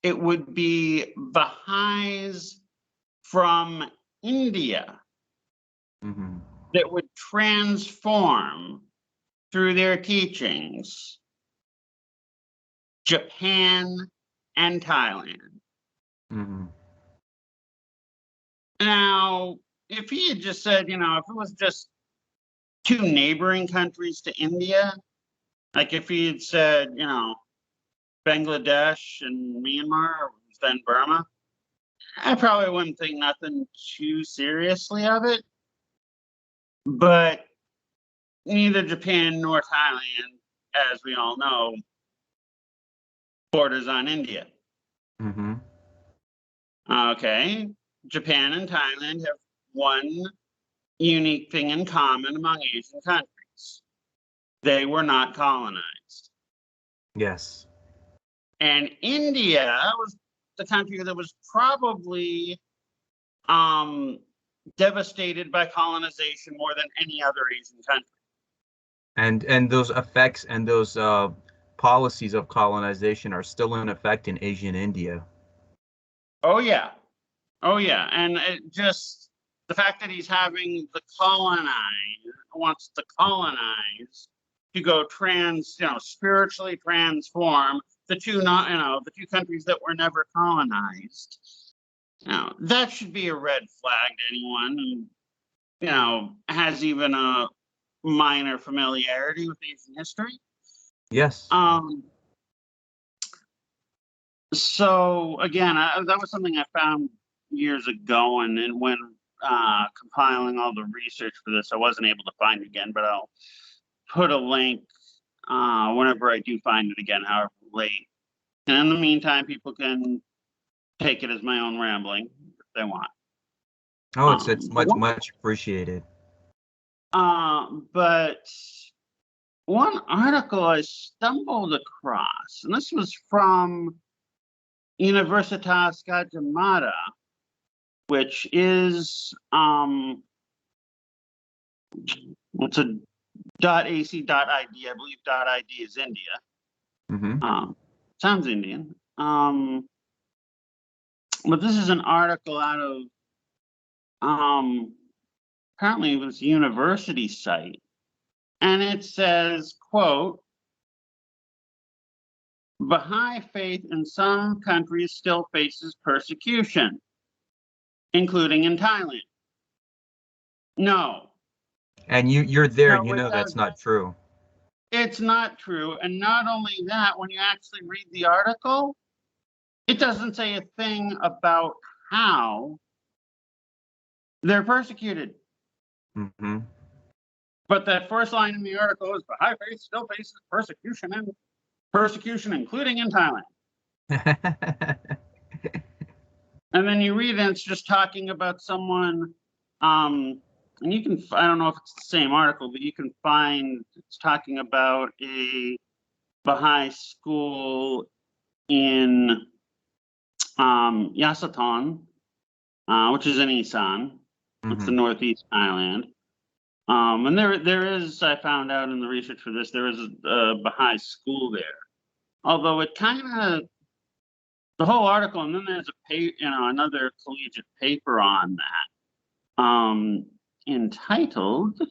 it would be Baha'is from India Mm-hmm. that would transform through their teachings Japan and Thailand. Mm-hmm. Now, if he had just said, if it was just two neighboring countries to India, like if he had said, Bangladesh and Myanmar, or then Burma, I probably wouldn't think nothing too seriously of it. But neither Japan nor Thailand, as we all know, borders on India. Mm-hmm. Okay. Japan and Thailand have one unique thing in common among Asian countries. They were not colonized. Yes. And India was the country that was probably devastated by colonization more than any other Asian country. And those effects and those policies of colonization are still in effect in Asian India. Oh yeah, and just the fact that he's having the wants to colonize to go spiritually transform the two countries that were never colonized. That should be a red flag to anyone who, has even a minor familiarity with Asian history. Yes. So again, that was something I found years ago, and when compiling all the research for this, I wasn't able to find it again, but I'll put a link whenever I do find it again, however late. And in the meantime, people can take it as my own rambling if they want. Oh, it's much appreciated. But one article I stumbled across, and this was from Universitas Gadjah Mada, which is it's a .ac.id. I believe .id is India. Mm-hmm. Sounds Indian. But this is an article out of apparently it was university site, and it says, quote, Baha'i faith in some countries still faces persecution, including in Thailand. No. And you're there, No, that's not true. It's not true. And not only that, when you actually read the article, it doesn't say a thing about how they're persecuted. Mm-hmm. But that first line in the article is Baha'i faith still faces persecution, including in Thailand. And then you read it, and it's just talking about someone, and you can, I don't know if it's the same article, but you can find, it's talking about a Baha'i school in Yasathon, which is in Isan. It's the northeast island. And there is, I found out in the research for this, there is a Baha'i school there. Although it kind of, the whole article, and then there's another collegiate paper on that, entitled, okay,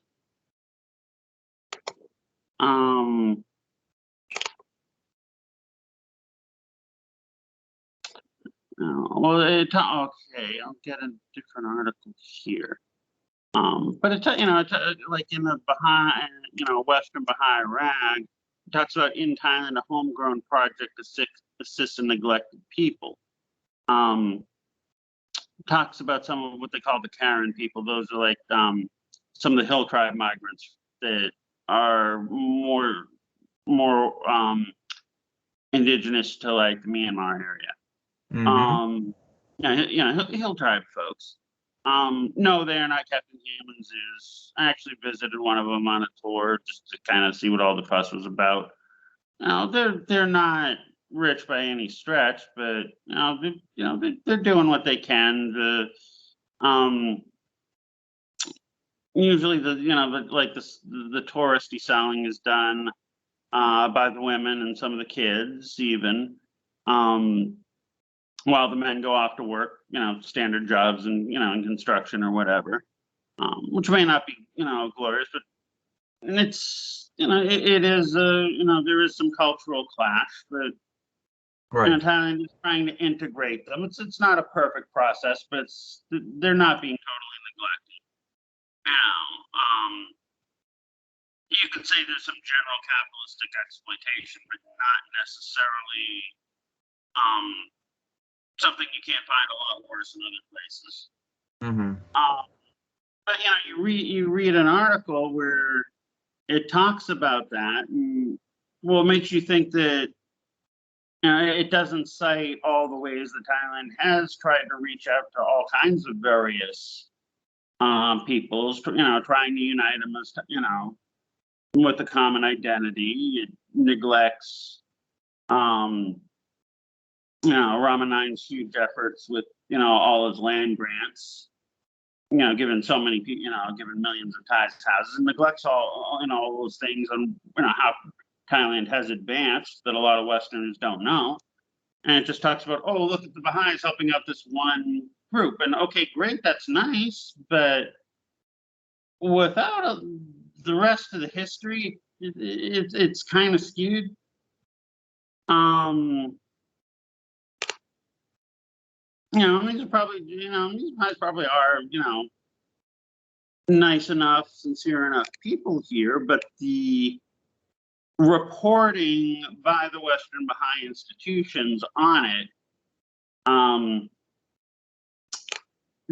I'll get a different article here. But it's like in the Baha'i, Western Baha'i rag, it talks about in Thailand a homegrown project to assist the neglected people. Talks about some of what they call the Karen people. Those are like some of the hill tribe migrants that are more indigenous to like the Myanmar area. Mm-hmm. Hill tribe folks. No, they are not kept in human zoos. I actually visited one of them on a tour just to kind of see what all the fuss was about. They're not rich by any stretch, but they're doing what they can. Usually the touristy selling is done by the women and some of the kids even. While the men go off to work, standard jobs and, in construction or whatever, which may not be, glorious, but, and it's, it is, there is some cultural clash, but, right. Thailand is trying to integrate them. It's not a perfect process, but they're not being totally neglected. You could say there's some general capitalistic exploitation, but not necessarily something you can't find a lot worse in other places. But you read an article where it talks about that, and well, it makes you think that it doesn't cite all the ways that Thailand has tried to reach out to all kinds of various peoples, trying to unite them as with a common identity. It neglects Ramanand's huge efforts with all his land grants, given so many people, given millions of Thais houses, and neglects all those things on how Thailand has advanced that a lot of Westerners don't know. And it just talks about, oh, look at the Bahá'ís helping out this one group, and okay, great, that's nice, but without the rest of the history, it's kind of skewed. These are probably, these guys probably are, nice enough, sincere enough people here, but the reporting by the Western Baha'i institutions on it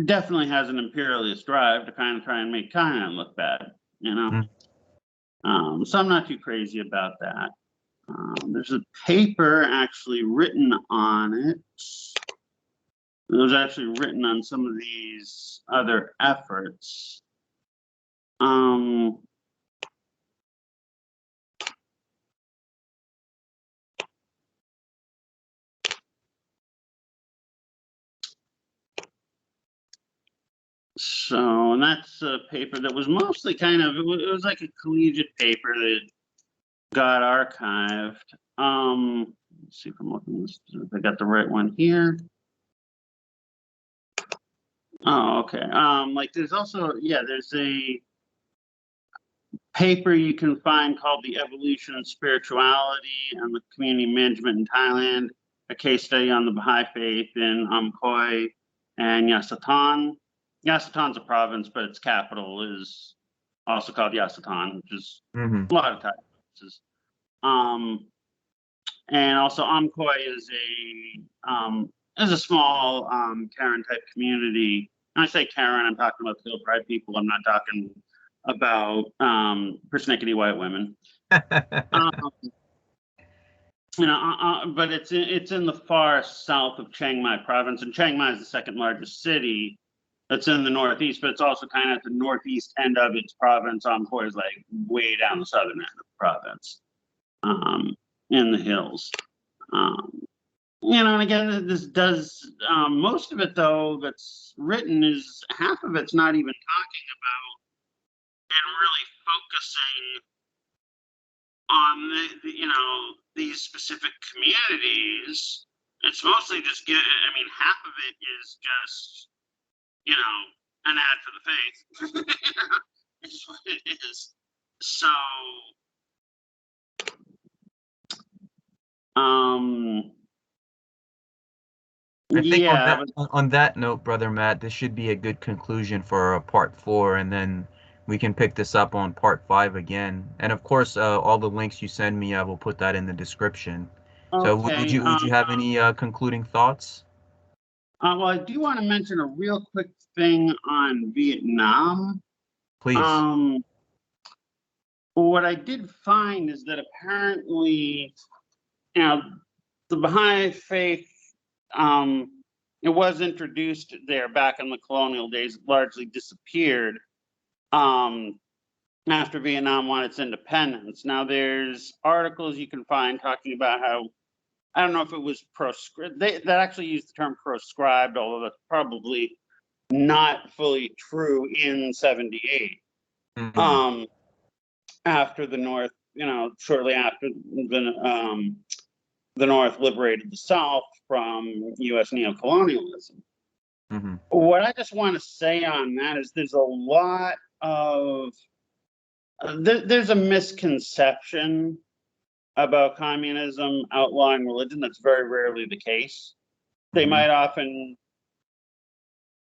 definitely has an imperialist drive to kind of try and make Thailand look bad, So I'm not too crazy about that. There's a paper actually written on it. It was actually written on some of these other efforts. So, and that's a paper that was mostly kind of, it was like a collegiate paper that got archived. Let's see if I'm looking this, if I got the right one here. Oh, okay. Like there's also, there's a paper you can find called The Evolution of Spirituality and the Community Management in Thailand, a case study on the Baha'i faith in Khoi and Yasathon. Yasathon's a province, but its capital is also called Yasathon, which is a lot of Thai provinces. And also Khoi is a small Karen type community. When I say Karen, I'm talking about the Hill Tribe people. I'm not talking about persnickety white women. But it's in the far south of Chiang Mai province, and Chiang Mai is the second largest city. That's in the northeast, but it's also kind of at the northeast end of its province. Khoi is like way down the southern end of the province, in the hills. And again, this does most of it though that's written is half of it's not even talking about and really focusing on these specific communities. It's mostly just half of it is just an ad for the faith. Is what it is. So I think on that note, Brother Matt, this should be a good conclusion for part 4, and then we can pick this up on part 5 again. And of course, all the links you send me, I will put that in the description. Okay, so would you have any concluding thoughts? Well, I do want to mention a real quick thing on Vietnam. Please. What I did find is that apparently, the Baha'i faith, it was introduced there back in the colonial days, largely disappeared after Vietnam won its independence. Now, there's articles you can find talking about how, I don't know if it was proscribed, they actually used the term proscribed, although that's probably not fully true in 78. After the North, shortly after the North liberated the South from U.S. neocolonialism. What I just want to say on that is there's a lot of, there's a misconception about communism outlawing religion. That's very rarely the case. They might often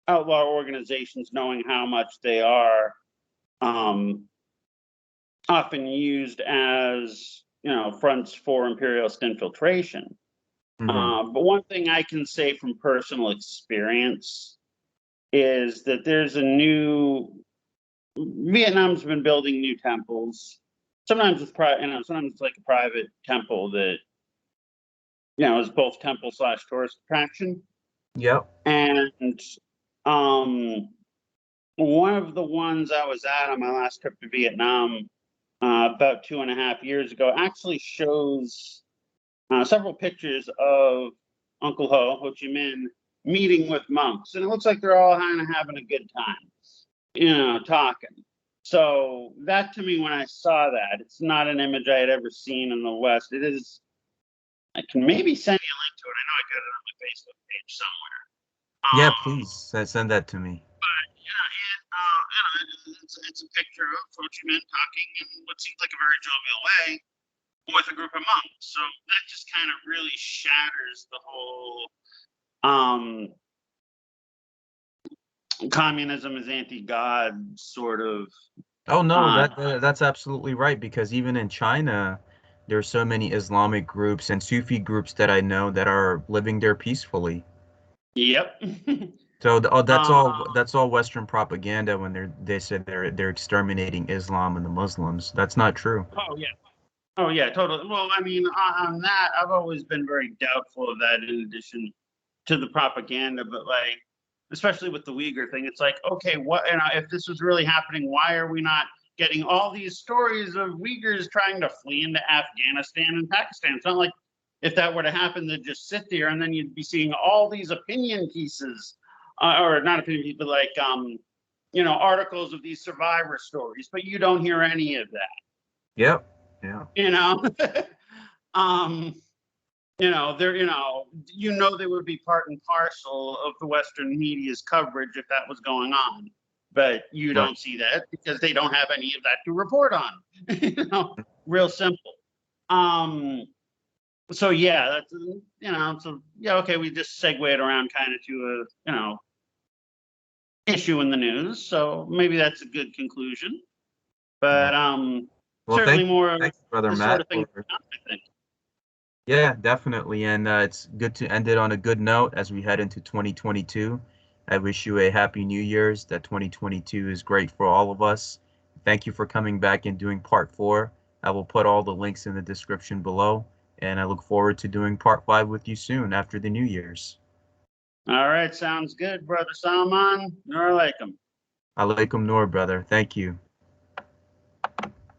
outlaw organizations knowing how much they are often used as, fronts for imperialist infiltration. But one thing I can say from personal experience is that Vietnam's been building new temples. Sometimes sometimes it's like a private temple that, is both temple / tourist attraction. Yep. And one of the ones I was at on my last trip to Vietnam about 2.5 years ago actually shows several pictures of Uncle Ho Chi Minh, meeting with monks. And it looks like they're all kind of having a good time, talking. So that, to me, when I saw that, it's not an image I had ever seen in the West. It is, I can maybe send you a link to it. I know I got it on my Facebook page somewhere. Yeah, please send that to me. It's a picture of Ho Chi Minh talking in what seems like a very jovial way with a group of monks. So that just kind of really shatters the whole communism is anti-God sort of. Oh no, that's absolutely right, because even in China, there are so many Islamic groups and Sufi groups that I know that are living there peacefully. Yep. So that's all Western propaganda when they said they're exterminating Islam and the Muslims. That's not true. Oh yeah, totally. Well, I mean, on that, I've always been very doubtful of that. In addition to the propaganda, but like, especially with the Uyghur thing, it's like, okay, if this was really happening, why are we not getting all these stories of Uyghurs trying to flee into Afghanistan and Pakistan? It's not like if that were to happen, they'd just sit there and then you'd be seeing all these opinion pieces, or not opinion pieces, but like, articles of these survivor stories, but you don't hear any of that. Yep. Yeah. They would be part and parcel of the Western media's coverage if that was going on, but you don't see that because they don't have any of that to report on. Real simple. So yeah, that's okay. We just segued around kind of to a issue in the news, so maybe that's a good conclusion. But certainly more thanks, Brother this Matt, sort of thing, I think. Yeah, definitely. And it's good to end it on a good note as we head into 2022. I wish you a happy New Year's, that 2022 is great for all of us. Thank you for coming back and doing part 4. I will put all the links in the description below, and I look forward to doing part 5 with you soon after the New Year's. All right, sounds good, Brother Salman. Nur alaikum. Alaikum Nur, brother. Thank you.